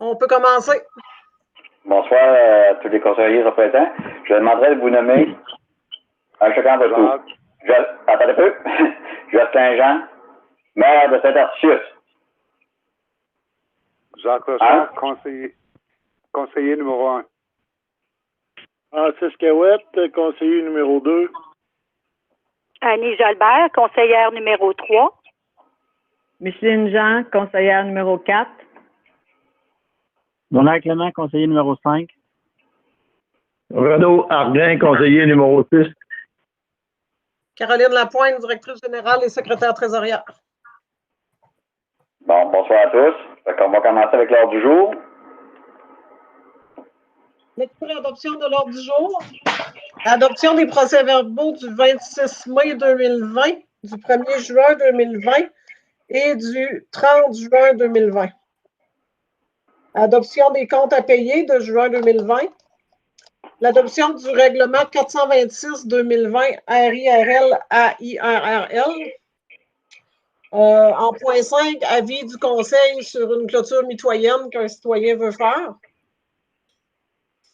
On peut commencer. Bonsoir à tous les conseillers représentants. Je demanderais de vous nommer un chacun votre tour. Attendez un peu. Justin Jean, maire de Saint-Artius. Jacques Rochard, conseiller numéro 1. Francis Cahouette, conseiller numéro 2. Annie Jalbert, conseillère numéro 3. Micheline Jean, conseillère numéro 4. Donald Clément, conseiller numéro 5. Renaud Arguin, conseiller numéro 6. Caroline Lapointe, directrice générale et secrétaire trésorière. Bon, bonsoir à tous. On va commencer avec l'ordre du jour. Lecture et adoption de l'ordre du jour. Adoption des procès-verbaux du 26 mai 2020, du 1er juin 2020 et du 30 juin 2020. Adoption des comptes à payer de juin 2020. L'adoption du règlement 426-2020 RIRL AIRRL. En point 5, avis du Conseil sur une clôture mitoyenne qu'un citoyen veut faire.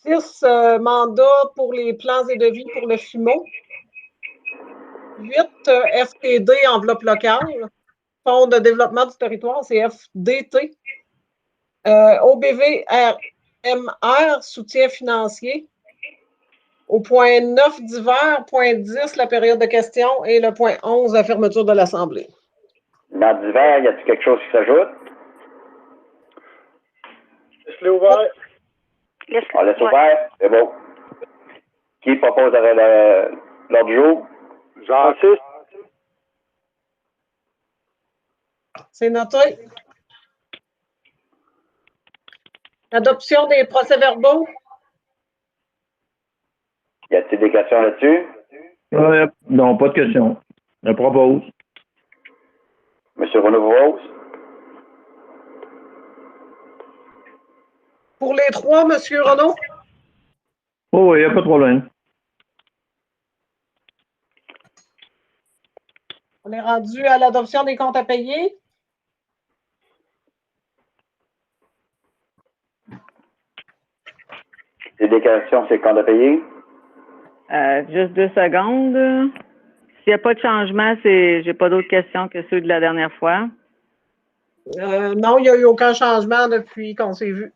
6, mandats pour les plans et devis pour le FIMO. 8, FTD, enveloppe locale. Fonds de développement du territoire, c'est FDT. OBVRMR, soutien financier. Au point 9, divers. Point 10, la période de questions. Et le point 11, la fermeture de l'Assemblée. Dans divers, y a-t-il quelque chose qui s'ajoute? Laisse-le ouvert. On laisse ouvert, c'est bon. Qui propose l'ordre du jour? Francis. C'est noté. Adoption des procès-verbaux. Y a-t-il des questions là-dessus? Non, pas de questions. Je propose. Monsieur Renaud-Vos? Pour les trois, Monsieur Renaud? Oh, il n'y a pas de problème. On est rendu à l'adoption des comptes à payer. Il y a des questions sur les comptes à payer? Juste 2 secondes. S'il n'y a pas de changement, j'ai pas d'autres questions que ceux de la dernière fois. Non, il n'y a eu aucun changement depuis qu'on s'est vu.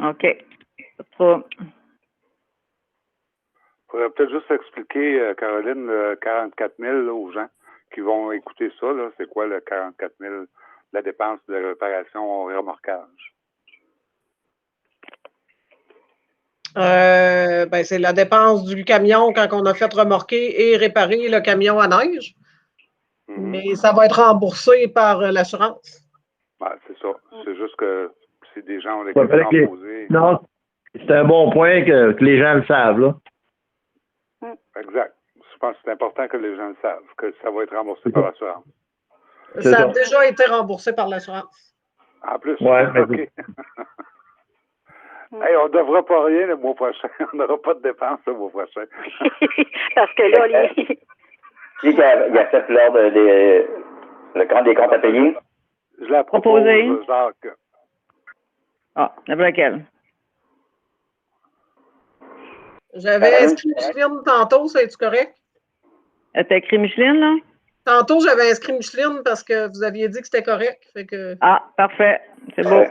OK. Il faudrait peut-être juste expliquer, Caroline, le 44 000 là, aux gens qui vont écouter ça. C'est quoi le 44 000, la dépense de réparation et remorquage? C'est la dépense du camion quand on a fait remorquer et réparer le camion à neige. Mais ça va être remboursé par l'assurance. C'est ça. C'est juste que c'est des gens qui ont posé. Non, c'est un bon point que les gens le savent, là. Exact. Je pense que c'est important que les gens le savent, que ça va être remboursé par l'assurance. Ça a déjà été remboursé par l'assurance. En plus? Ouais, OK. Hey, on ne devra pas rien le mois prochain. On n'aura pas de dépenses le mois prochain. Parce que là, Qui accepte l'ordre le compte des comptes à payer? Je la propose, Jacques. Ah, n'importe laquelle. J'avais inscrit Micheline tantôt, c'est-tu correct? T'as écrit Micheline, là? Tantôt, j'avais inscrit Micheline parce que vous aviez dit que c'était correct. Fait que... Ah, parfait. C'est beau.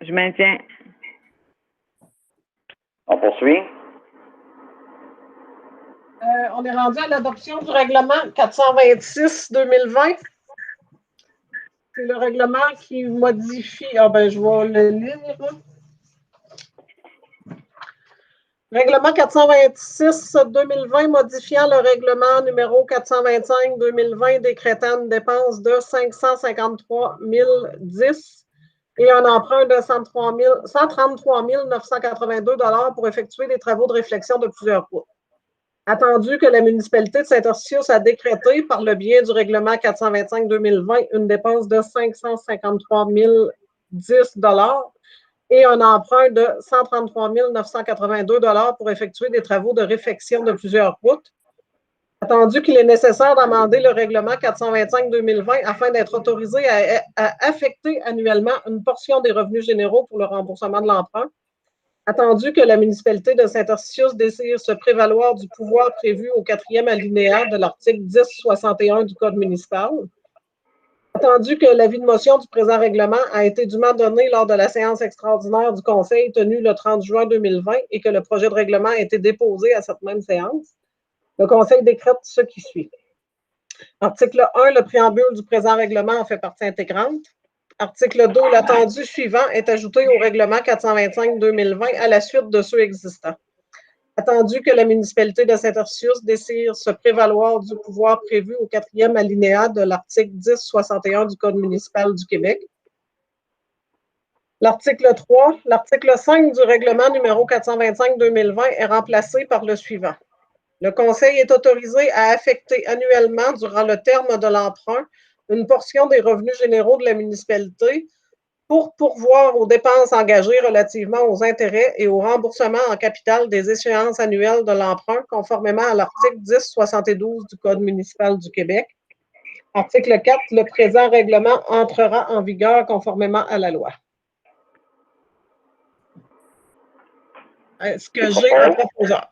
Je maintiens. On poursuit? On est rendu à l'adoption du règlement 426-2020. C'est le règlement qui modifie... je vais le lire. Règlement 426-2020 modifiant le règlement numéro 425-2020 décrétant une dépense de 553 010 et un emprunt de 133 982 $ pour effectuer des travaux de réflexion de plusieurs routes. Attendu que la municipalité de Saint-Artius a décrété par le biais du règlement 425-2020 une dépense de 553 010 $ et un emprunt de 133 982 $ pour effectuer des travaux de réfection de plusieurs routes. Attendu qu'il est nécessaire d'amender le règlement 425-2020 afin d'être autorisé à affecter annuellement une portion des revenus généraux pour le remboursement de l'emprunt. Attendu que la municipalité de Saint-Eustatius désire se prévaloir du pouvoir prévu au 4e alinéa de l'article 1061 du Code municipal. Attendu que l'avis de motion du présent règlement a été dûment donné lors de la séance extraordinaire du Conseil tenue le 30 juin 2020 et que le projet de règlement a été déposé à cette même séance, le Conseil décrète ce qui suit. Article 1, le préambule du présent règlement en fait partie intégrante. Article 2, l'attendu suivant est ajouté au règlement 425-2020 à la suite de ceux existants. Attendu que la municipalité de Saint-Eustatius désire se prévaloir du pouvoir prévu au 4e alinéa de l'article 1061 du Code municipal du Québec. L'article 3, l'article 5 du règlement numéro 425-2020 est remplacé par le suivant. Le Conseil est autorisé à affecter annuellement, durant le terme de l'emprunt, une portion des revenus généraux de la municipalité pour pourvoir aux dépenses engagées relativement aux intérêts et au remboursement en capital des échéances annuelles de l'emprunt, conformément à l'article 1072 du Code municipal du Québec. Article 4, le présent règlement entrera en vigueur conformément à la loi. Est-ce que j'ai un proposeur?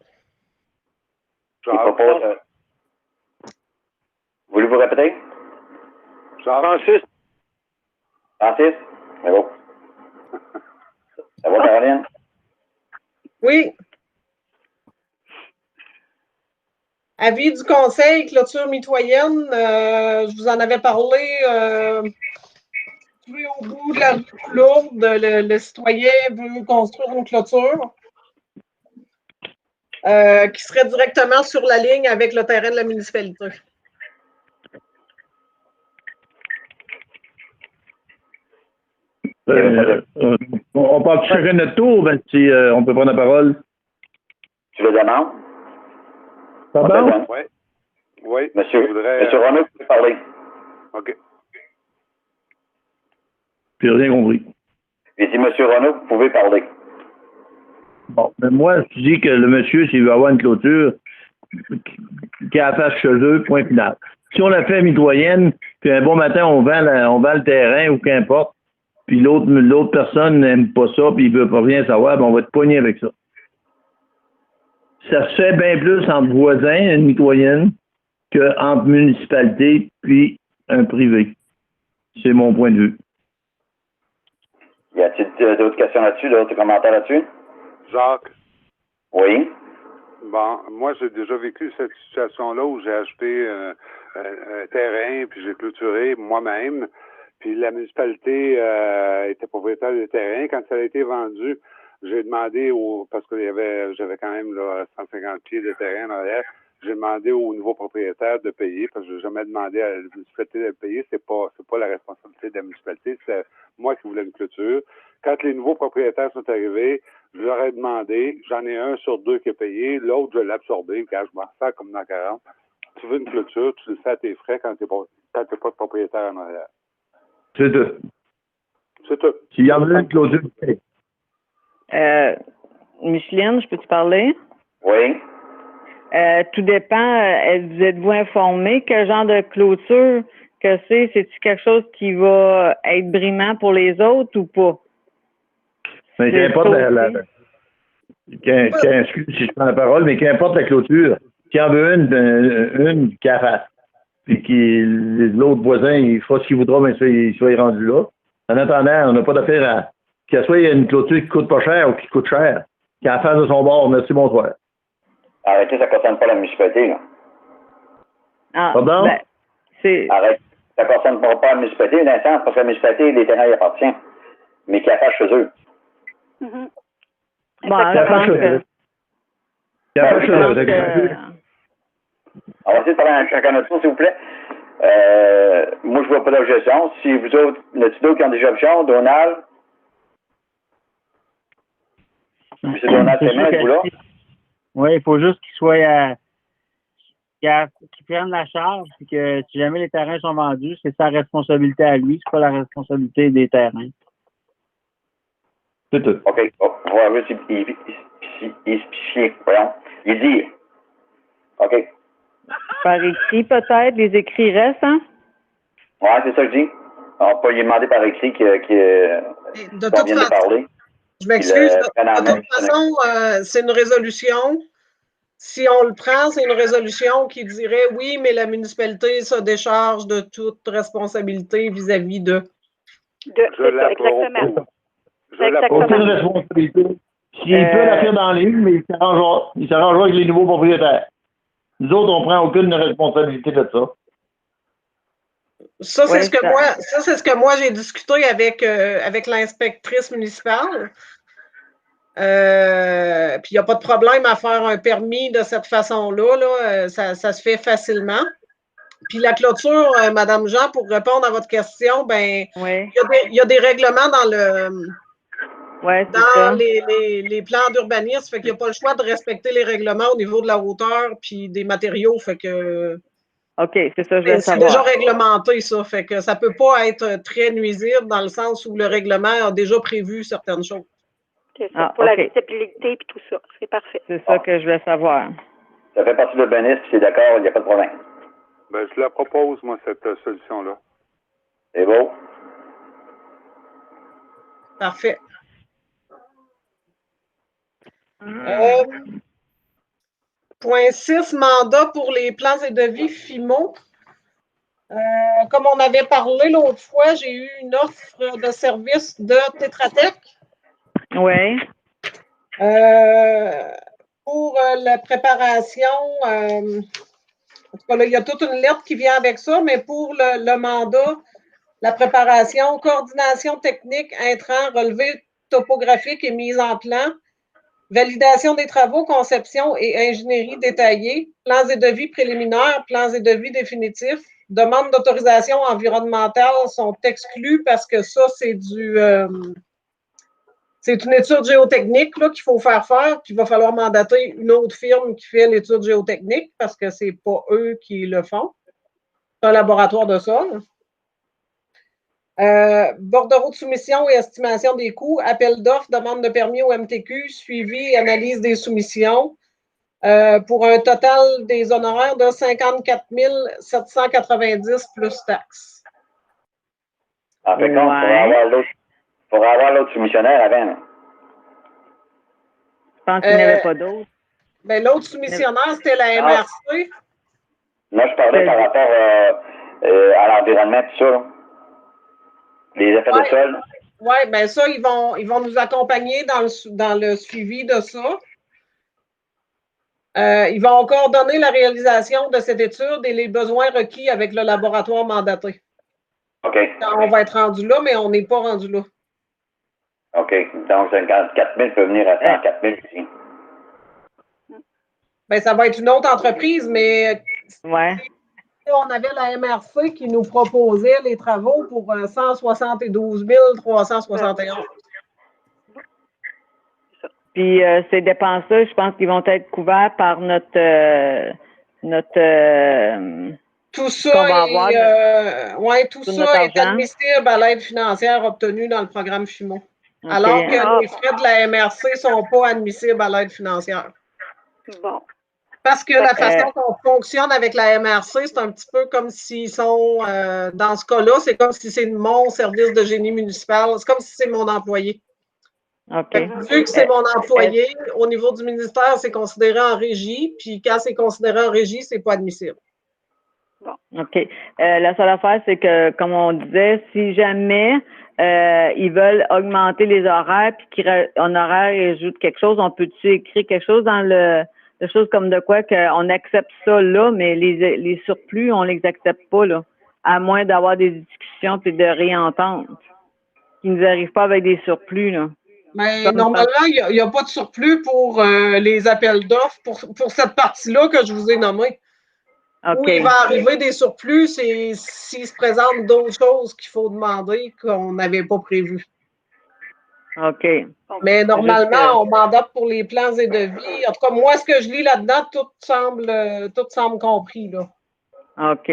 Voulez-vous répéter? Francis. Francis? C'est bon. Ça va, Caroline? Oui. Avis du Conseil, clôture mitoyenne, je vous en avais parlé. Au bout de la rue Lourde, le citoyen veut construire une clôture qui serait directement sur la ligne avec le terrain de la municipalité. On parle chacun notre tour, ben, si on peut prendre la parole. Tu le demandes? Pardon? Oui. Oui. Monsieur Renaud, vous pouvez parler. OK. J'ai rien compris. J'ai dit, Monsieur Renaud, vous pouvez parler. Bon, mais moi, je dis que le monsieur, s'il veut avoir une clôture, qu'il a face chez eux, point final. Si on la fait mitoyenne, puis un bon matin, on vend le terrain ou qu'importe, puis l'autre personne n'aime pas ça, puis il veut pas rien savoir, ben on va être pogné avec ça. Ça se fait bien plus entre voisins, une mitoyenne, qu'entre municipalité puis un privé. C'est mon point de vue. Y a-t-il d'autres questions là-dessus, d'autres commentaires là-dessus? Jacques? Oui. Bon, moi, j'ai déjà vécu cette situation-là où j'ai acheté un terrain, puis j'ai clôturé moi-même. Puis la municipalité était propriétaire du terrain. Quand ça a été vendu, j'ai demandé parce que j'avais quand même là, 150 pieds de terrain dans l'air, j'ai demandé au nouveau propriétaire de payer, parce que j'ai jamais demandé à la municipalité de payer. C'est pas la responsabilité de la municipalité, c'est moi qui voulais une clôture. Quand les nouveaux propriétaires sont arrivés, je leur ai demandé, j'en ai un sur deux qui a payé, l'autre, je l'ai absorbé, car je m'en fais comme dans 40. Tu veux une clôture, tu le fais à tes frais quand t'es pas de propriétaire en arrière. C'est tout. C'est tout. S'il y en a une clôture, Micheline, je peux te parler? Oui. Tout dépend. Êtes-vous informé quel genre de clôture que c'est? C'est-tu quelque chose qui va être brimant pour les autres ou pas? mais qu'importe excuse si je prends la parole, mais qu'importe la clôture, s'il y en veut une qui a face, puis l'autre voisin, il fera ce qu'il voudra, mais il soit rendu là. En attendant, on n'a pas d'affaire à qu'il soit une clôture qui coûte pas cher ou qui coûte cher, qui a face de son bord. Merci, bonsoir. Arrêtez, ça ne concerne pas la municipalité, là. Ah, pardon? Ben, arrête. Ça ne concerne pas la municipalité, dans le sens, parce que la municipalité, les terrains y appartiennent, mais qui a face chez eux. Mm-hmm. Bon, je pense que... On va essayer de parler à chacun notre tour, s'il vous plaît. Moi, je ne vois pas d'objection. Si vous autres, y a-t-il d'autres qui ont des objections? Donald? M. Donald Sémin, êtes-vous là? Oui, il faut juste qu'il prenne la charge, puis que si jamais les terrains sont vendus, c'est sa responsabilité à lui, c'est pas la responsabilité des terrains. C'est tout. OK. On va voir s'il spécifie. Voyons. Il dit. OK. Par écrit, peut-être. Les écrits restent, hein? Oui, c'est ça que je dis. On peut lui demander par écrit qu'on vient de parler. Je m'excuse. De toute façon, c'est une résolution. Si on le prend, c'est une résolution qui dirait oui, mais la municipalité se décharge de toute responsabilité vis-à-vis de. C'est ça, exactement. Je l'approuve. Aucune responsabilité. S'il peut la faire dans l'île, mais il s'arrangera avec les nouveaux propriétaires. Nous autres, on prend aucune responsabilité de ça. Ça, c'est ce que moi j'ai discuté avec l'inspectrice municipale. Puis il n'y a pas de problème à faire un permis de cette façon-là. Là. Ça se fait facilement. Puis la clôture, Madame Jean, pour répondre à votre question, ben il y a des règlements dans les plans d'urbanisme, fait qu'il n'y a pas le choix de respecter les règlements au niveau de la hauteur puis des matériaux. Fait que OK, c'est ça, je veux savoir. C'est déjà réglementé, ça. Fait que ça ne peut pas être très nuisible dans le sens où le règlement a déjà prévu certaines choses. C'est ça, pour la visibilité et tout ça. C'est parfait. C'est ça que je veux savoir. Ça fait partie de l'urbanisme, c'est d'accord, il n'y a pas de problème. Ben, je la propose, moi, cette solution-là. C'est beau. Parfait. Point 6, mandat pour les plans et devis FIMO. Comme on avait parlé l'autre fois, j'ai eu une offre de service de Tetra Tech. Oui. Pour la préparation, en tout cas, là, il y a toute une lettre qui vient avec ça, mais pour le mandat, la préparation, coordination technique, intrant, relevé topographique et mise en plan, validation des travaux, conception et ingénierie détaillée, plans et devis préliminaires, plans et devis définitifs, demandes d'autorisation environnementale sont exclues parce que ça, c'est c'est une étude géotechnique qu'il faut faire, puis il va falloir mandater une autre firme qui fait l'étude géotechnique parce que ce n'est pas eux qui le font. C'est un laboratoire de sol. Bordereau de soumission et estimation des coûts, appel d'offres, demande de permis au MTQ, suivi et analyse des soumissions, pour un total des honoraires de 54 790 plus taxes. En fait, il faudrait avoir l'autre soumissionnaire avant. Là. Je pense qu'il n'y avait pas d'autre. Ben, l'autre soumissionnaire, c'était la MRC. Moi, je parlais par rapport à l'environnement, tout ça. Là. Les effets de sol. Oui, bien ça, ils vont nous accompagner dans le suivi de ça. Ils vont coordonner la réalisation de cette étude et les besoins requis avec le laboratoire mandaté. OK. On va être rendu là, mais on n'est pas rendu là. OK. Donc, 54 000 peut venir à 104 000 ici. Bien, ça va être une autre entreprise, mais ouais. On avait la MRC qui nous proposait les travaux pour 172 371. Puis ces dépenses-là, je pense qu'ils vont être couverts par notre tout ça est admissible à l'aide financière obtenue dans le programme FIMO. Okay. Alors que les frais de la MRC ne sont pas admissibles à l'aide financière. Bon. Parce que la façon qu'on fonctionne avec la MRC, c'est un petit peu comme s'ils sont, dans ce cas-là, c'est comme si c'est mon service de génie municipal. C'est comme si c'est mon employé. Okay. Vu que c'est mon employé, au niveau du ministère, c'est considéré en régie, puis quand c'est considéré en régie, c'est pas admissible. Bon. OK. La seule affaire, c'est que, comme on disait, si jamais ils veulent augmenter les horaires, puis qu'en horaire, ils ajoutent quelque chose, on peut-tu écrire quelque chose dans des choses comme de quoi qu'on accepte ça là, mais les surplus, on les accepte pas là, à moins d'avoir des discussions puis de réentendre. Qui nous arrivent pas avec des surplus là. Mais normalement, il n'y a pas de surplus pour les appels d'offres pour cette partie-là que je vous ai nommée. Okay. Où il va arriver des surplus, c'est s'il se présente d'autres choses qu'il faut demander qu'on n'avait pas prévues. OK. Mais normalement, on mandate pour les plans et devis. En tout cas, moi, ce que je lis là-dedans, tout semble compris, là. OK.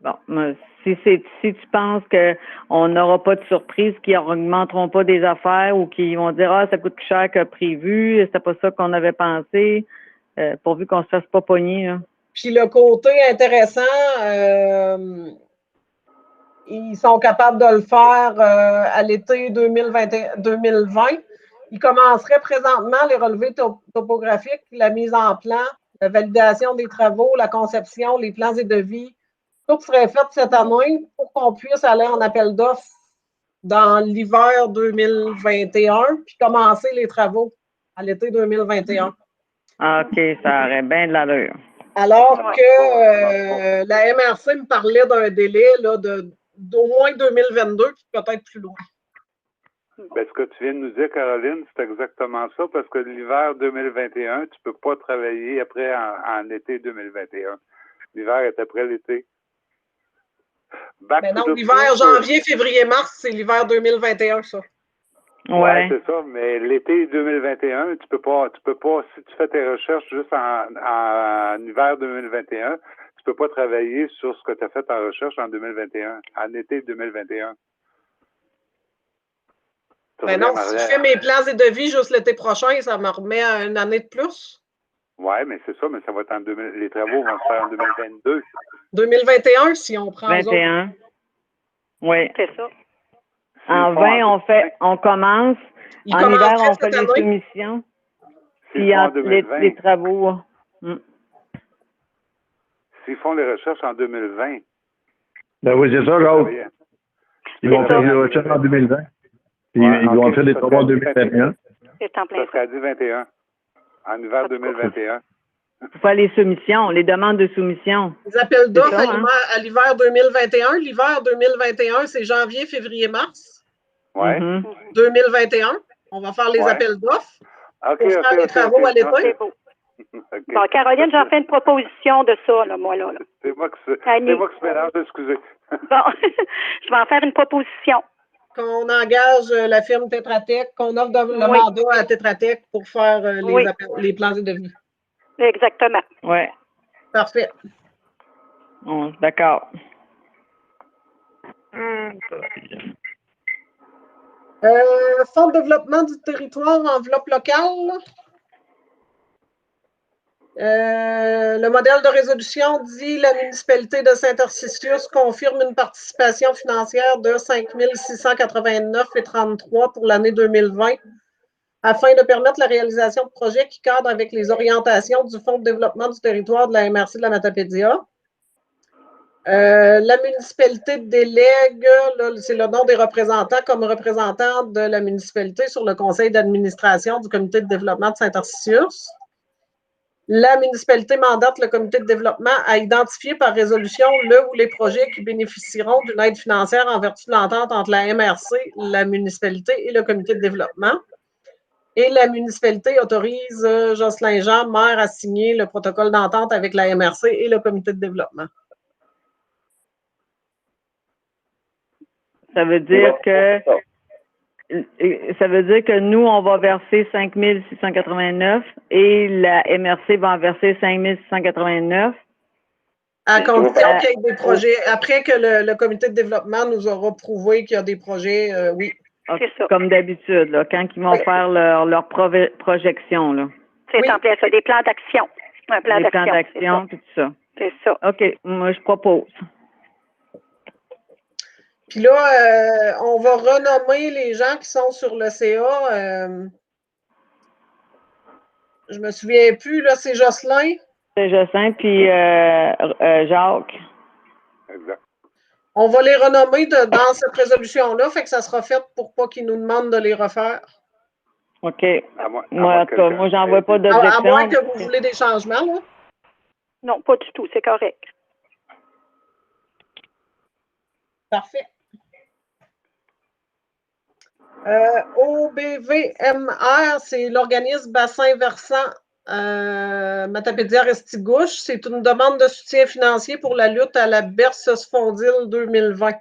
Bon, si tu penses qu'on n'aura pas de surprise, qu'ils n'augmenteront pas des affaires ou qu'ils vont dire « Ah, ça coûte plus cher que prévu, c'est pas ça qu'on avait pensé », pourvu qu'on se fasse pas pogner. Là. Puis le côté intéressant, ils sont capables de le faire à l'été 2020. Ils commenceraient présentement les relevés topographiques, la mise en plan, la validation des travaux, la conception, les plans et devis. Tout serait fait cette année pour qu'on puisse aller en appel d'offres dans l'hiver 2021 puis commencer les travaux à l'été 2021. OK, ça aurait bien de l'allure. Alors que la MRC me parlait d'un délai là, d'au moins 2022 puis peut-être plus loin. Ben, ce que tu viens de nous dire, Caroline, c'est exactement ça, parce que l'hiver 2021, tu peux pas travailler après en été 2021. L'hiver est après l'été. Mais non, l'hiver, janvier, février, mars, c'est l'hiver 2021, ça. Ouais, c'est ça, mais l'été 2021, tu peux pas, si tu fais tes recherches juste en hiver 2021, tu peux pas travailler sur ce que tu as fait en recherche en 2021, en été 2021. Ben non, si je fais mes plans et devis juste l'été prochain, ça me remet à une année de plus. Oui, mais c'est ça, mais ça va être les travaux vont se faire en 2022. 2021, si on prend 21. Oui. C'est ça. En 20, on commence. En hiver, on fait les soumissions. Puis les travaux. S'ils font les recherches en 2020. Ben oui, c'est ça, Jacques. Ils vont faire les recherches en 2020. Puis ils vont faire des travaux en 2021. C'est en plein ça. Ça dit 21. En hiver 2021. Il faut faire les soumissions, les demandes de soumission. Les appels d'offres à l'hiver 2021. L'hiver 2021, c'est janvier, février, mars. Oui. 2021. On va faire les appels d'offres pour faire les travaux à l'été. Bon, Caroline, j'en fais une proposition de ça, là, moi, là. C'est moi qui se mélange, excusez. Bon, je vais en faire une proposition. Qu'on engage la firme Tetra Tech, qu'on offre le mandat à Tetra Tech pour faire les plans et devis. Exactement. Oui. Parfait. D'accord. Fonds de développement du territoire, enveloppe locale. Le modèle de résolution dit la municipalité de Saint-Tarcisius confirme une participation financière de 5 689,33 pour l'année 2020 afin de permettre la réalisation de projets qui cadrent avec les orientations du Fonds de développement du territoire de la MRC de la Matapédia. La municipalité délègue, c'est le nom des représentants, comme représentant de la municipalité sur le conseil d'administration du comité de développement de Saint-Tarcisius. La municipalité mandate le comité de développement à identifier par résolution le ou les projets qui bénéficieront d'une aide financière en vertu de l'entente entre la MRC, la municipalité et le comité de développement. Et la municipalité autorise Jocelyn Jean, maire, à signer le protocole d'entente avec la MRC et le comité de développement. Ça veut dire que nous, on va verser 5 689 et la MRC va en verser 5 689. À condition qu'il y ait des projets. Après que le comité de développement nous aura prouvé qu'il y a des projets, oui. Okay, comme d'habitude, là, quand ils vont faire leur projection. Là. C'est en plein ça, des plans d'action. Un plan d'action. Des plans d'action, tout ça. C'est ça. OK, moi, je propose. Puis là, on va renommer les gens qui sont sur le CA. Je me souviens plus, là, c'est Jocelyn. C'est Jocelyn, puis Jacques. Exact. On va les renommer dans cette résolution-là, fait que ça sera fait pour pas qu'ils nous demandent de les refaire. OK. Moi, j'en vois pas d'objection. À moins que vous voulez des changements, là? Non, pas du tout, c'est correct. Parfait. OBVMR, c'est l'organisme bassin versant Matapédia-Restigouche. C'est une demande de soutien financier pour la lutte à la berce spondyle 2020.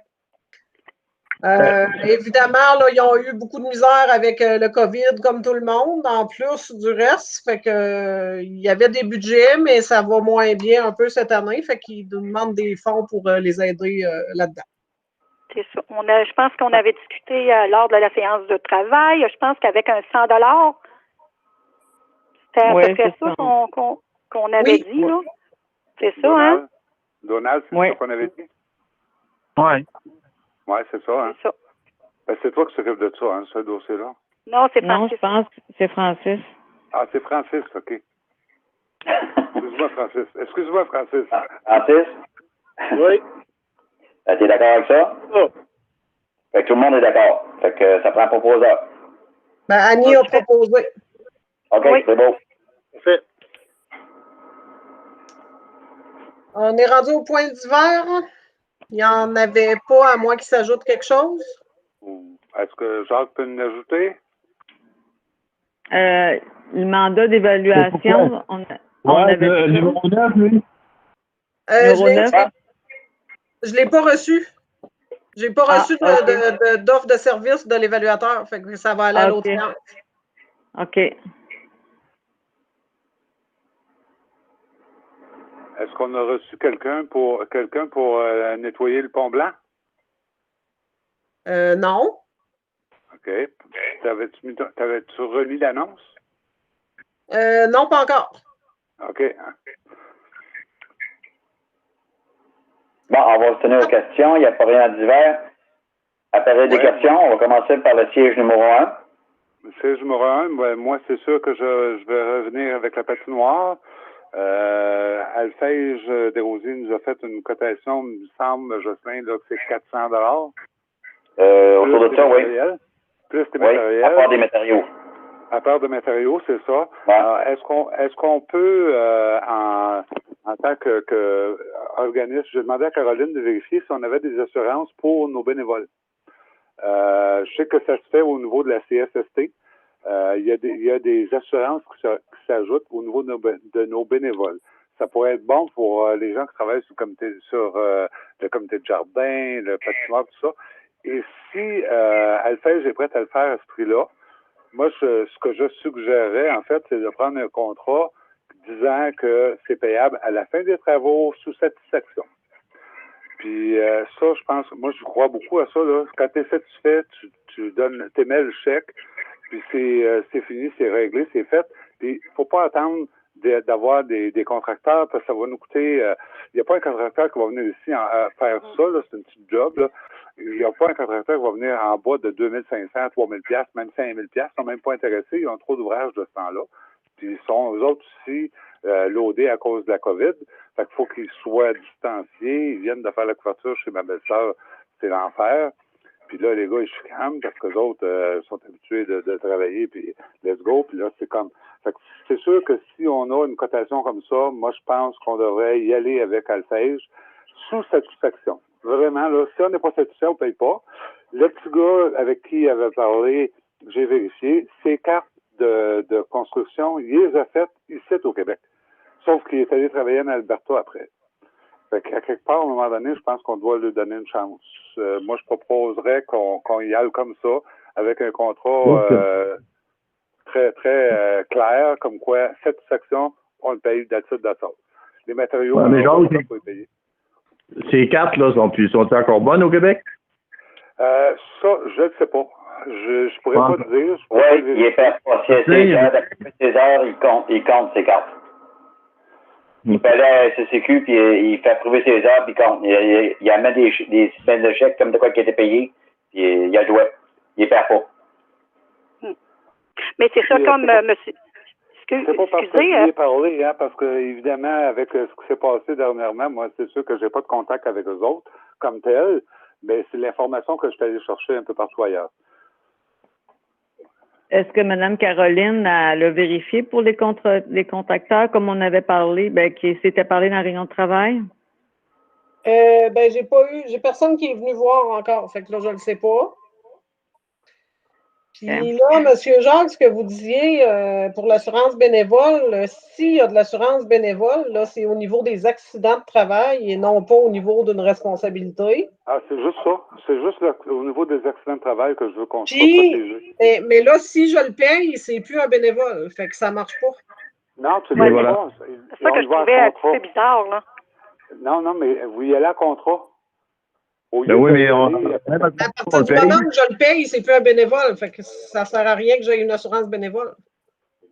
Évidemment, là, ils ont eu beaucoup de misère avec le COVID, comme tout le monde, en plus du reste. Fait que il y avait des budgets, mais ça va moins bien un peu cette année. Fait qu'ils demandent des fonds pour les aider là-dedans. C'est ça. Je pense qu'on avait discuté lors de la séance de travail. Je pense qu'avec un 100 $, c'était à peu près ça qu'on avait dit, là. C'est ça, hein? Donald, c'est Oui. ça qu'on avait dit? Oui. Oui, c'est ça, hein? C'est ça. Ben, c'est toi qui s'occupe de ça, hein, ce dossier-là? Non, c'est Non, Francis. je pense que c'est Francis. Ah, c'est Francis, OK. Excuse-moi, Francis. Excuse-moi, Francis. Francis? Oui. T'es d'accord avec ça? Oh. Fait que tout le monde est d'accord. Fait que ça prend proposeur. Ben, Annie a proposé. OK, Oui. c'est beau. Parfait. On est rendu au point d'hiver. Il n'y en avait pas, à moins qu'il s'ajoute quelque chose. Est-ce que Jacques peut nous ajouter? Le mandat d'évaluation, on Ouais, avait le numéro 9, lui. Numéro 9. Je ne l'ai pas reçu. Je n'ai pas reçu d'offre de service de l'évaluateur. Fait que ça va aller à l'autre séance. OK. Est-ce qu'on a reçu quelqu'un pour nettoyer le pont blanc? Non. OK. T'avais-tu remis l'annonce? Non, pas encore. OK. Bon, on va se tenir aux questions. Il n'y a pas rien d'hiver. Après des questions, on va commencer par le siège numéro 1. Le siège numéro 1, ben, moi, c'est sûr que je vais revenir avec la patinoire. Alphège Desrosiers nous a fait une cotation, il me semble, Jocelyn, là, que c'est 400 Autour de ça, oui. Plus des Oui, matériels. à part des matériaux. À part de matériaux, c'est ça. Ouais. Alors, est-ce qu'on peut, en tant que organisme, j'ai demandé à Caroline de vérifier si on avait des assurances pour nos bénévoles. Je sais que ça se fait au niveau de la CSST. Il y a des assurances qui s'ajoutent au niveau de nos bénévoles. Ça pourrait être bon pour les gens qui travaillent sur le comité de jardin, le patinoire, tout ça. Et si Alphège est prête à le faire à ce prix-là, moi, ce que je suggérerais, en fait, c'est de prendre un contrat disant que c'est payable à la fin des travaux sous satisfaction. Puis ça, je pense, moi, je crois beaucoup à ça, là. Quand tu es satisfait, tu émets le chèque, puis c'est fini, c'est réglé, c'est fait. Puis il faut pas attendre d'avoir des contracteurs, parce que ça va nous coûter... Il n'y a pas un contracteur qui va venir ici faire ça, là, c'est un petit job, là. Il n'y a pas un contracteur qui va venir en bas de 2500, 3000 $, même 5000 $. Ils ne sont même pas intéressés, ils ont trop d'ouvrages de ce temps-là. Puis ils sont, eux autres aussi, loadés à cause de la COVID. Fait qu'il faut qu'ils soient distanciés. Ils viennent de faire la couverture chez ma belle-sœur. C'est l'enfer. Puis là, les gars, ils chicanent parce que les autres sont habitués de travailler, puis let's go. Puis là, c'est comme... Fait que c'est sûr que si on a une cotation comme ça, moi, je pense qu'on devrait y aller avec Alphège sous satisfaction. Vraiment, là, si on n'est pas satisfait, on ne paye pas. Le petit gars avec qui il avait parlé, j'ai vérifié, ses cartes de construction, il les a faites ici au Québec. Sauf qu'il est allé travailler en Alberta après. Fait qu'à quelque part, à un moment donné, je pense qu'on doit lui donner une chance. Moi, je proposerais qu'on y aille comme ça, avec un contrat très, très clair, comme quoi, satisfaction, on le paye d'attitude d'attente. Les matériaux, on ne peut pas les payer. Ces cartes, là, sont-ils encore bonnes au Québec? Ça, je ne sais pas. Je pourrais pas te dire. Oui, il est fait pas. Ses heures, il compte ses cartes. Il fait la SCQ, puis il fait approuver ses heures, puis il compte. Il amène des semaines de chèques comme de quoi qui a été payé, puis il a joué. Il perd pas. Mais c'est ça comme monsieur. C'est pas parce que je parlé, hein, parce que évidemment, avec ce qui s'est passé dernièrement, moi, c'est sûr que j'ai pas de contact avec eux autres comme tel, mais c'est l'information que je suis allé chercher un peu partout ailleurs. Est-ce que Mme Caroline l'a vérifié pour les contracteurs, comme on avait parlé, qui s'était parlé dans la réunion de travail? J'ai personne qui est venu voir encore, fait que là, je le sais pas. Puis là, M. Jacques, ce que vous disiez pour l'assurance bénévole, s'il y a de l'assurance bénévole, là, c'est au niveau des accidents de travail et non pas au niveau d'une responsabilité. Ah, c'est juste ça. C'est juste au niveau des accidents de travail que je veux qu'on soit protégé. Mais là, si je le paye, c'est plus un bénévole. Fait que ça marche pas. Non, tu le voilà. pas. C'est ça que je trouvais un petit peu bizarre, là. Non, mais vous y allez à contrat. Ben oui, mais à partir du moment où je le paye, c'est plus un bénévole. Fait que ça sert à rien que j'aie une assurance bénévole.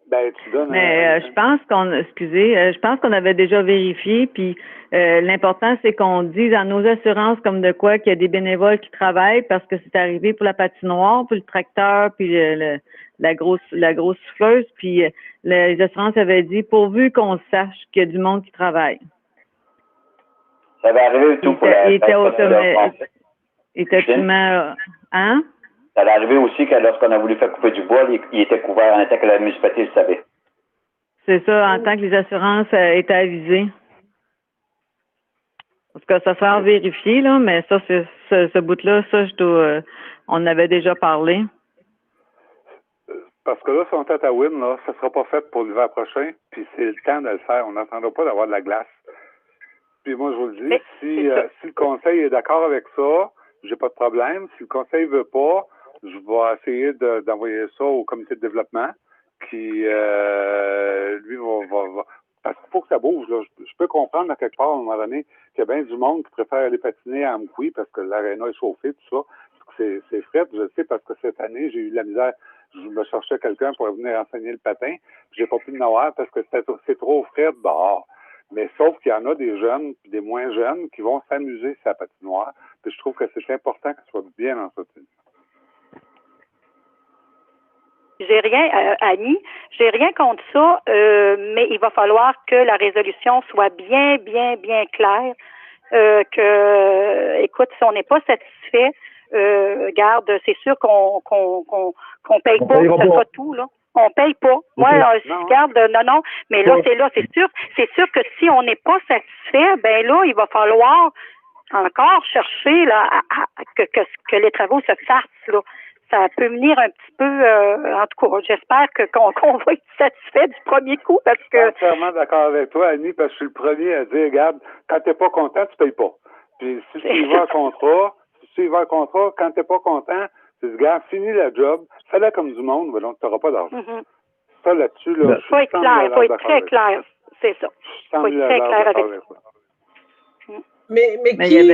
Ben, tu donnes Mais je pense je pense qu'on avait déjà vérifié, puis l'important, c'est qu'on dise à nos assurances comme de quoi qu'il y a des bénévoles qui travaillent parce que c'est arrivé pour la patinoire, puis le tracteur, puis la grosse souffleuse, puis les assurances avaient dit pourvu qu'on sache qu'il y a du monde qui travaille. Ça va arriver tout pour Il était automatiquement, hein? Ça va arriver aussi que lorsqu'on a voulu faire couper du bois, il était couvert en tant que la municipalité le savait. C'est ça, en tant que les assurances étaient avisées. Parce que ça sera vérifié, là, mais ça, c'est ce bout-là, ça, on avait déjà parlé. Parce que là, si on est à Tawin, là, ça sera pas fait pour l'hiver prochain, puis c'est le temps de le faire. On n'attendra pas d'avoir de la glace. Puis moi, je vous le dis, si le conseil est d'accord avec ça, j'ai pas de problème. Si le conseil veut pas, je vais essayer d'envoyer ça au comité de développement qui, lui, va parce qu'il faut que ça bouge. Là. Je peux comprendre à quelque part, à un moment donné, qu'il y a bien du monde qui préfère aller patiner à Amqui parce que l'aréna est chauffée, tout ça. C'est frais, je le sais, parce que cette année, j'ai eu de la misère. Je me cherchais quelqu'un pour venir enseigner le patin. Puis j'ai pas pu en avoir parce que c'est trop frais dehors. Mais sauf qu'il y en a des jeunes puis des moins jeunes qui vont s'amuser sur la patinoire. Puis je trouve que c'est important que ce soit bien entretenu. J'ai rien, Annie, j'ai rien contre ça, mais il va falloir que la résolution soit bien claire. Écoute, si on n'est pas satisfait, garde, c'est sûr qu'on paye pas, que ce soit tout, là. On paye pas. Moi, garde, non, mais là, c'est sûr que si on n'est pas satisfait, ben là, il va falloir encore chercher là que les travaux se fassent, là. Ça peut venir un petit peu, en tout cas, j'espère qu'on va être satisfait du premier coup parce que... Je suis entièrement d'accord avec toi, Annie, parce que je suis le premier à dire, regarde, quand t'es pas content, tu payes pas. Puis si tu y vas en contrat, quand t'es pas content, tu dis, regarde, finis la job, fais-la comme du monde, mais donc tu n'auras pas d'argent. Ça, là-dessus, là, faut être clair, faut être très clair, c'est ça. Faut être très clair avec ça. Mais qui...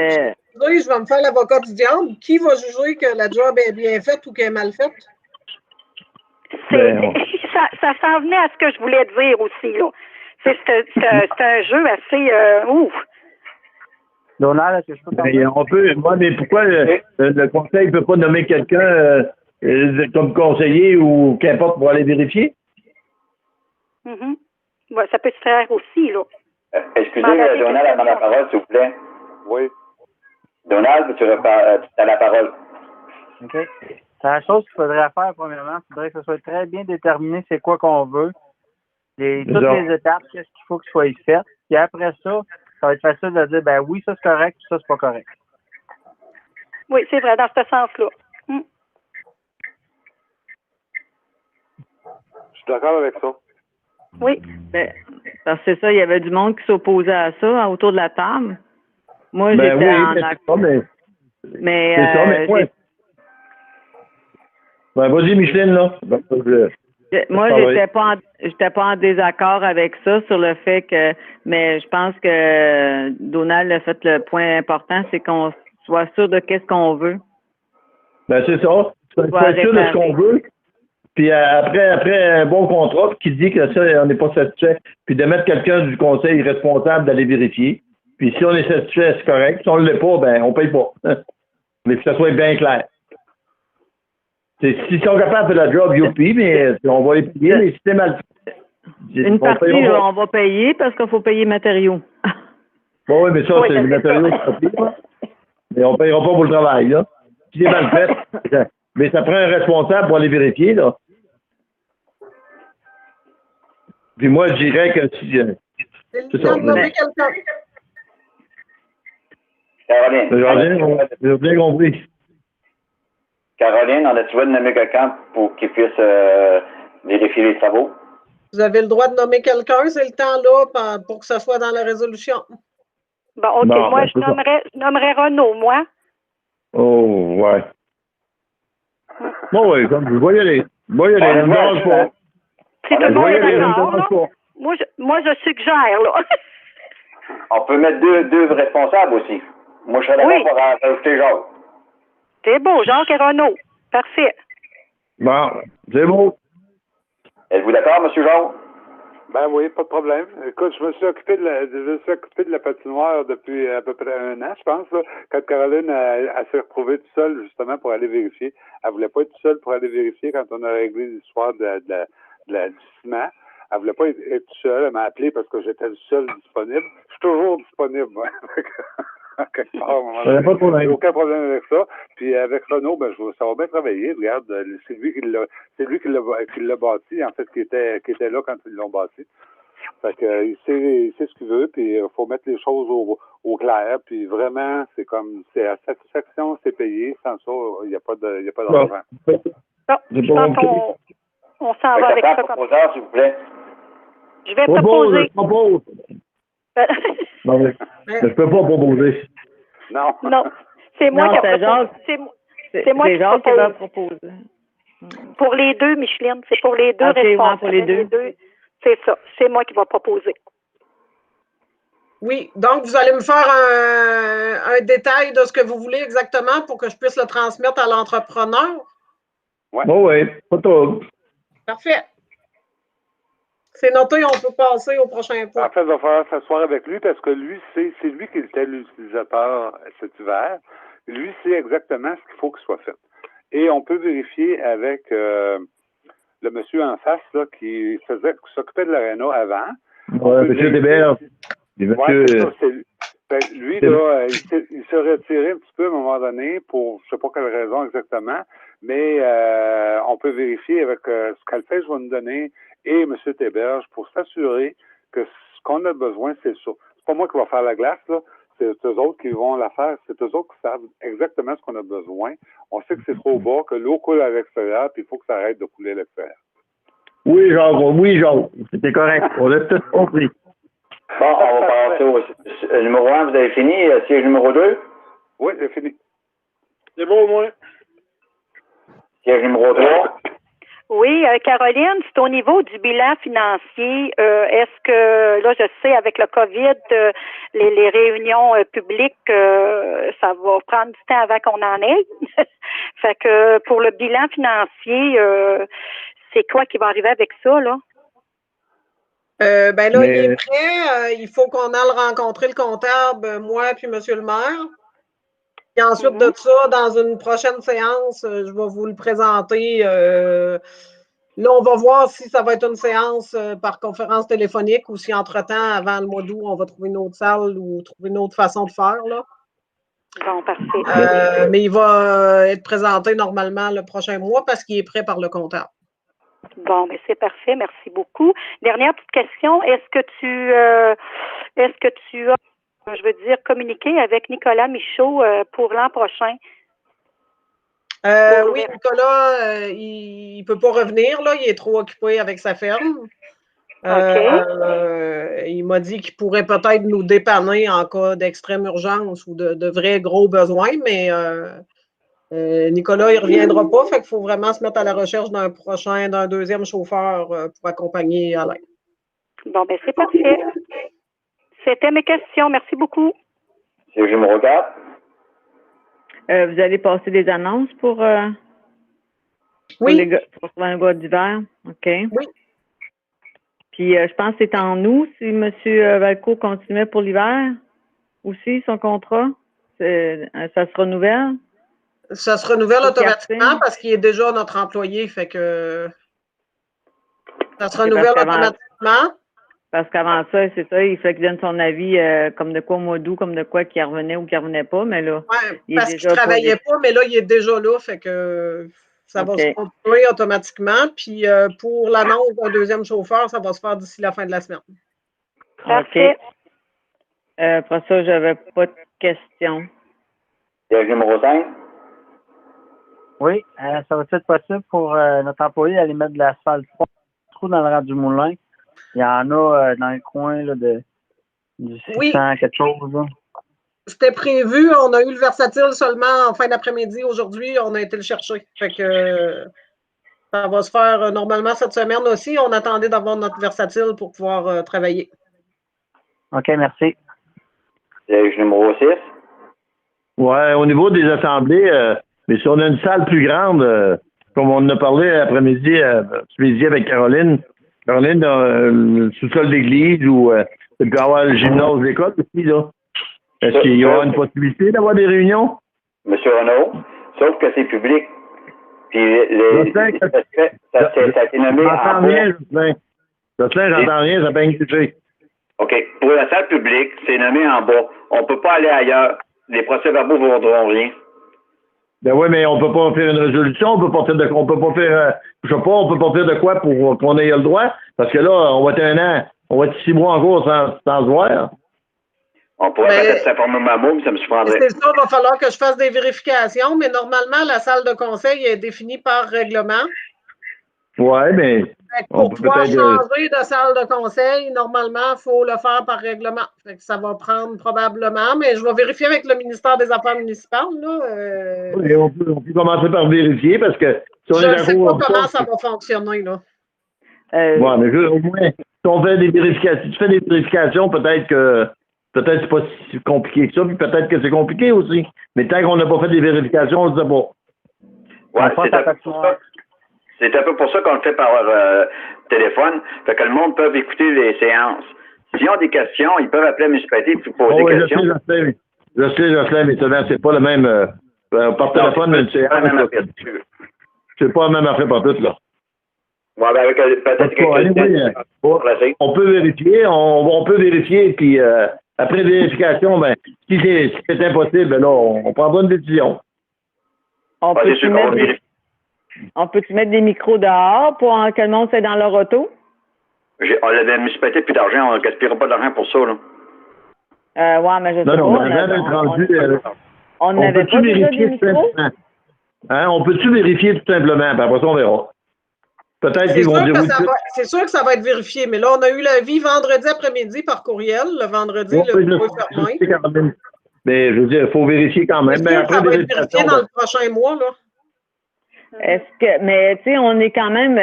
Je vais me faire l'avocat du diable. Qui va juger que la job est bien faite ou qu'elle est mal faite? Ça s'en venait à ce que je voulais dire aussi, là. C'est un jeu assez ouf. Donald, est-ce que je peux parler? On peut, mais pourquoi le conseil ne peut pas nommer quelqu'un comme conseiller ou qu'importe pour aller vérifier? Ouais, ça peut se faire aussi, là. Excusez, Donald a la parole, s'il vous plaît. Oui. Donald, tu as la parole. OK. C'est la chose qu'il faudrait faire, premièrement. Il faudrait que ce soit très bien déterminé c'est quoi qu'on veut. Toutes les étapes, qu'est-ce qu'il faut que soit fait. Puis après ça va être facile de dire, ben oui, ça c'est correct, ça c'est pas correct. Oui, c'est vrai, dans ce sens-là. Je suis d'accord avec ça. Oui. Parce que c'est ça, il y avait du monde qui s'opposait à ça autour de la table. Moi, j'étais en accord. Mais c'est ça, mais ouais. Vas-y, Micheline, là. Moi, j'étais pas en désaccord avec ça sur le fait que, mais je pense que Donald a fait le point important, c'est qu'on soit sûr de qu'est-ce qu'on veut. Ben, c'est ça. Soit sûr de ce qu'on veut. Puis après un bon contrat qui dit que ça, on n'est pas satisfait, puis de mettre quelqu'un du conseil responsable d'aller vérifier. Puis si on est satisfait, c'est correct. Si on ne l'est pas, ben on paye pas. Mais que ça soit bien clair. S'ils sont capables de faire la job, youpi, mais on va les payer, mais si c'est mal fait. Une partie, on va payer parce qu'il faut payer matériaux. Bon, oui, mais ça, c'est le matériau qui se paye. Mais on ne payera pas pour le travail, là. Si c'est mal fait, mais ça prend un responsable pour aller vérifier, là. Puis moi, je dirais que si... c'est ça. Caroline. J'ai bien compris. Caroline, on a-tu le droit de nommer quelqu'un pour qu'il puisse vérifier les travaux? Vous avez le droit de nommer quelqu'un, c'est le temps là pour que ça soit dans la résolution. Bon, OK. Moi, je nommerais Renaud, moi. Oh, ouais. Bon, oui, comme je vais y aller. Je vais y aller. C'est tout le monde est d'accord, là? Moi, je suggère, là. On peut mettre deux responsables aussi. Moi, je serais d'accord pour rajouter Jacques. C'est beau, Jacques et Renaud. Parfait. Bon, c'est beau. Êtes-vous d'accord, M. Jones? Ben oui, pas de problème. Écoute, je me suis occupé de la patinoire depuis à peu près 1 an, je pense, là, quand Caroline elle s'est retrouvée toute seule, justement, pour aller vérifier. Elle voulait pas être toute seule pour aller vérifier quand on a réglé l'histoire du ciment. Elle voulait pas être toute seule. Elle m'a appelé parce que j'étais le seul disponible. Je suis toujours disponible, moi. Quelque part, à un moment donné. J'ai aucun problème avec ça. Puis avec Renaud, ben, ça va bien travailler. Regarde, c'est lui qui l'a bâti, en fait, qui était là quand ils l'ont bâti. Fait que il sait ce qu'il veut, puis il faut mettre les choses au clair. Puis vraiment, c'est à satisfaction, c'est payé. Sans ça, il n'y a pas d'argent. Non, je pense qu'on s'en va avec ça. Proposeur, s'il vous plaît. Je vais proposer. Je propose. Non, mais je peux pas proposer. Non. Non, c'est moi qui propose. C'est moi qui propose. Pour les deux, Micheline, c'est pour les deux responsables. Pour les deux. C'est ça, c'est moi qui vais proposer. Oui, donc vous allez me faire un détail de ce que vous voulez exactement pour que je puisse le transmettre à l'entrepreneur? Ouais. Oh oui, pas trop. Parfait. C'est noté, on peut passer au prochain point. En fait, il va falloir s'asseoir avec lui parce que lui, c'est lui qui était l'utilisateur cet hiver. Lui sait exactement ce qu'il faut qu'il soit fait. Et on peut vérifier avec le monsieur en face là, qui s'occupait de l'aréna avant. Oui, M. Débert. Lui, là, il s'est retiré un petit peu à un moment donné pour je ne sais pas quelle raison exactement, mais on peut vérifier avec ce qu'Alphèse va nous donner et M. Théberge pour s'assurer que ce qu'on a besoin, c'est ça. C'est pas moi qui va faire la glace, là. C'est eux autres qui vont la faire. C'est eux autres qui savent exactement ce qu'on a besoin. On sait que c'est trop bas, que l'eau coule à l'extérieur, puis il faut que ça arrête de couler à l'extérieur. Oui, Jean. C'était correct. On a tout compris. Bon, on va passer au numéro 1. Vous avez fini? Siège numéro 2? Oui, j'ai fini. C'est bon, moi. Siège numéro 3? Oui, Caroline, c'est au niveau du bilan financier. Est-ce que, là, je sais, avec le COVID, les réunions publiques, ça va prendre du temps avant qu'on en ait. Fait que pour le bilan financier, c'est quoi qui va arriver avec ça, là? Ben là, il est prêt. Il faut qu'on aille rencontrer le comptable, moi puis M. le maire. Et ensuite de ça, dans une prochaine séance, je vais vous le présenter. Là, on va voir si ça va être une séance par conférence téléphonique ou si, entre-temps, avant le mois d'août, on va trouver une autre salle ou trouver une autre façon de faire. Là. Bon, parfait. Mais il va être présenté normalement le prochain mois parce qu'il est prêt par le comptable. Bon, mais c'est parfait. Merci beaucoup. Dernière petite question. Est-ce que tu as, je veux dire, communiqué avec Nicolas Michaud pour l'an prochain? Oui, Nicolas, il ne peut pas revenir, là. Il est trop occupé avec sa ferme. Il m'a dit qu'il pourrait peut-être nous dépanner en cas d'extrême urgence ou de vrais gros besoins, mais Nicolas, il ne reviendra pas. Fait qu'il faut vraiment se mettre à la recherche d'un deuxième chauffeur pour accompagner Alain. Bon, ben c'est parfait. C'était mes questions. Merci beaucoup. Si je me regarde. Vous allez passer des annonces pour oui. Pour un gars d'hiver? OK. Oui. Puis je pense que c'est en août si M. Valcourt continuait pour l'hiver aussi, son contrat. Ça se renouvelle? Ça se renouvelle automatiquement parce qu'il est déjà notre employé. Fait que ça se renouvelle automatiquement. Parce qu'avant ça, c'est ça, il fait qu'il donne son avis comme de quoi au mois d'août, comme de quoi qu'il revenait ou qu'il revenait pas, mais là. Oui, parce qu'il ne travaillait pas, mais là, il est déjà là, fait que ça va se continuer automatiquement. Puis pour l'annonce d'un deuxième chauffeur, ça va se faire d'ici la fin de la semaine. Parfait. Après ça, j'avais pas de questions. Siège numéro 5? Oui, ça va être possible pour notre employé d'aller mettre de l'asphalte trou dans le rang du moulin. Il y en a dans le coin là, du 600 quelque chose. Là. C'était prévu. On a eu le versatile seulement en fin d'après-midi. Aujourd'hui, on a été le chercher. Fait que ça va se faire normalement cette semaine aussi. On attendait d'avoir notre versatile pour pouvoir travailler. OK, merci. Siège numéro 6? Oui, au niveau des assemblées, mais si on a une salle plus grande, comme on en a parlé après-midi avec Caroline, Caroline, dans le sous-sol d'église ou il peut y avoir le gymnase de l'école aussi, là. Est-ce qu'il y aura une possibilité d'avoir des réunions? Monsieur Renaud, sauf que c'est public. Puis ça a été nommé j'entends rien, Jocelyn. Jocelyn, j'entends rien, ça peut incluser. OK. Pour la salle publique, c'est nommé en bas. On ne peut pas aller ailleurs. Les procès-verbaux ne vaudront rien. Ben oui, mais on peut pas faire une résolution, on peut pas faire de on peut pas faire de quoi pour qu'on ait le droit, parce que là, on va être 1 an, on va être 6 mois en cours sans se voir. On pourrait peut-être s'informer ma mot, mais ça me surprendrait. C'est ça, il va falloir que je fasse des vérifications, mais normalement, la salle de conseil est définie par règlement. Oui, mais pour pouvoir changer de salle de conseil, normalement, il faut le faire par règlement. Fait que ça va prendre probablement, mais je vais vérifier avec le ministère des Affaires municipales. Là, Oui, on peut commencer par vérifier parce que si je ne sais pas comment ça va fonctionner. Là. Oui, mais au moins, si on fait des vérifications, si tu fais des vérifications, peut-être que c'est pas si compliqué que ça, puis peut-être que c'est compliqué aussi. Mais tant qu'on n'a pas fait des vérifications, on ne sait pas. Ouais, c'est un peu pour ça qu'on le fait par téléphone. Fait que le monde peut écouter les séances. S'ils ont des questions, ils peuvent appeler la municipalité et poser des questions. Je sais, mais c'est pas le même. Par téléphone, une séance. C'est pas la même affaire par tout, là. Ouais, ben avec peut-être quelques on peut vérifier, on peut vérifier, puis après vérification, ben, si c'est impossible, ben là, on prendra une décision. On peut-tu mettre des micros dehors pour que le monde soit dans leur auto? On a la municipalité plus d'argent, on ne gaspillera pas d'argent pour ça, là. Ouais, mais je sais pas. On n'avait pas déjà des micros? Hein, on peut-tu vérifier tout simplement, puis après ça, on verra. Peut-être qu'ils vont dire oui. C'est sûr que ça va être vérifié, mais là, on a eu l'avis vendredi après-midi par courriel. Le vendredi, le bureau est fermé. Mais je veux dire, il faut vérifier quand même. Mais après, ça va être vérifié dans le prochain mois, là. Mais tu sais, on est quand même,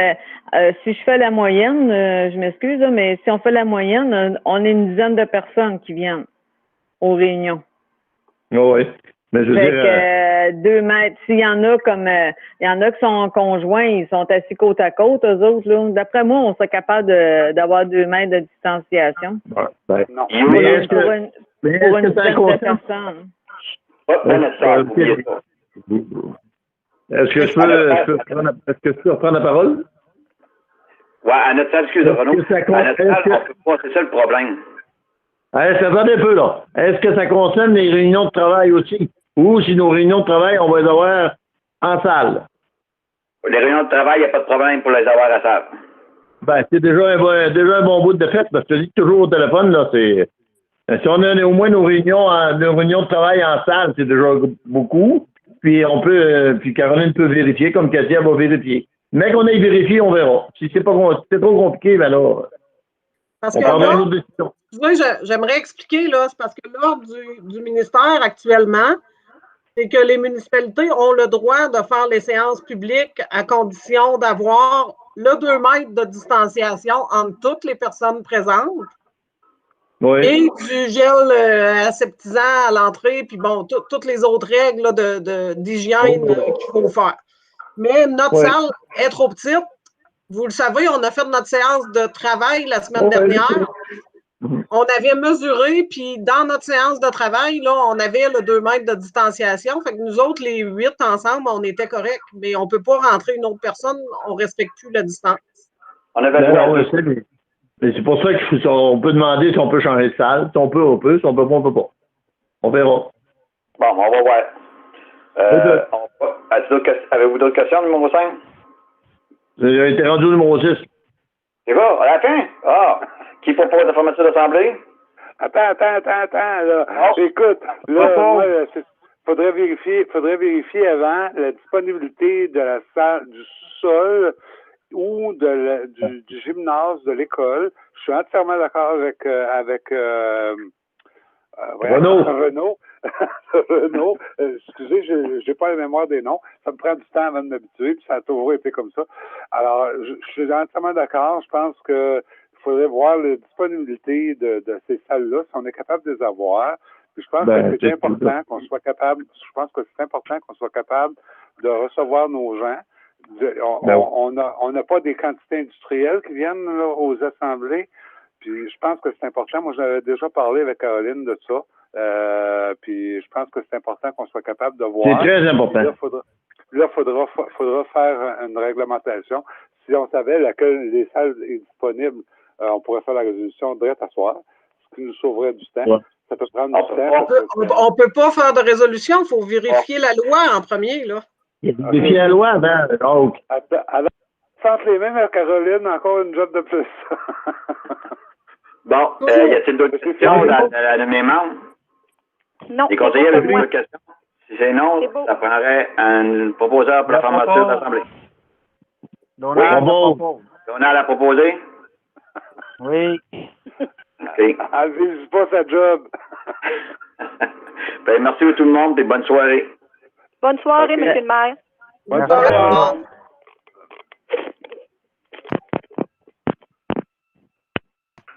si je fais la moyenne, je m'excuse, mais si on fait la moyenne, on est une dizaine de personnes qui viennent aux réunions. Oui. Mais je veux dire. 2 mètres. S'il y en a il y en a qui sont conjoints, ils sont assis côte à côte, eux autres, là. D'après moi, on serait capable d'avoir 2 mètres de distanciation. Non. Pour une dizaine de personnes. Est-ce que je peux reprendre la parole? Oui, à notre salle, excusez Renaud. À notre salle, on peut pas, c'est ça le problème. Attendez un peu, là. Est-ce que ça concerne les réunions de travail aussi? Ou si nos réunions de travail, on va les avoir en salle? Les réunions de travail, il n'y a pas de problème pour les avoir à salle. Ben, c'est déjà un bon bout de fête, parce que je dis toujours au téléphone, là, c'est. Si on a au moins nos réunions de travail en salle, c'est déjà beaucoup. Puis puis Caroline peut vérifier, comme Katia va vérifier. Mais qu'on ait vérifié, on verra. Si c'est trop compliqué, ben là, parce que là, j'aimerais expliquer, là, c'est parce que l'ordre du ministère actuellement, c'est que les municipalités ont le droit de faire les séances publiques à condition d'avoir le 2 mètres de distanciation entre toutes les personnes présentes. Oui. Et du gel aseptisant à l'entrée, puis bon, toutes les autres règles là, d'hygiène qu'il faut faire. Mais notre salle est trop petite. Vous le savez, on a fait notre séance de travail la semaine dernière. On avait mesuré, puis dans notre séance de travail, là, on avait le 2 mètres de distanciation. Fait que nous autres, les 8 ensemble, on était corrects. Mais on ne peut pas rentrer une autre personne, on ne respecte plus la distance. On avait mais c'est pour ça qu'on peut demander si on peut changer de salle. Si on peut, on peut. Si on peut pas, on peut pas. On verra. Bon, on va voir. Avez-vous d'autres questions, numéro 5? J'ai été rendu au numéro 6. C'est bon, à la fin? Ah! Qui propose la formation d'assemblée? Attends, là. Oh. Écoute, là, faudrait vérifier avant la disponibilité de la salle, du sol ou du gymnase de l'école. Je suis entièrement d'accord avec Renaud. Renaud, excusez, j'ai pas la mémoire des noms. Ça me prend du temps avant de m'habituer, puis ça a toujours été comme ça. Alors, je suis entièrement d'accord. Je pense que il faudrait voir la disponibilité de ces salles-là, si on est capable de les avoir. Puis je pense que c'est important qu'on soit capable. Je pense que c'est important qu'on soit capable de recevoir nos gens, On n'a pas des quantités industrielles qui viennent là, aux assemblées. Puis je pense que c'est important. Moi, j'avais déjà parlé avec Caroline de ça. Puis je pense que c'est important qu'on soit capable de voir. C'est très important. Là, faudra faire une réglementation. Si on savait laquelle des salles est disponible, on pourrait faire la résolution direct à soir, ce qui nous sauverait du temps. Ouais. Ça peut prendre du temps. On peut pas faire de résolution, il faut vérifier la loi en premier, là. Vérifier la loi avant. Donc. Alors, entre les mêmes à Caroline, encore une job de plus. Bon, y a-t-il d'autres questions de mes membres? Non. Les conseillers avec d'autres questions? Si c'est non, ça prendrait un proposeur pour la formation de l'Assemblée. Donald a proposé? Oui. OK. Elle ne vise pas sa job. Ben, merci à tout le monde et bonne soirée. Bonne soirée, M. le maire. Bonne soirée.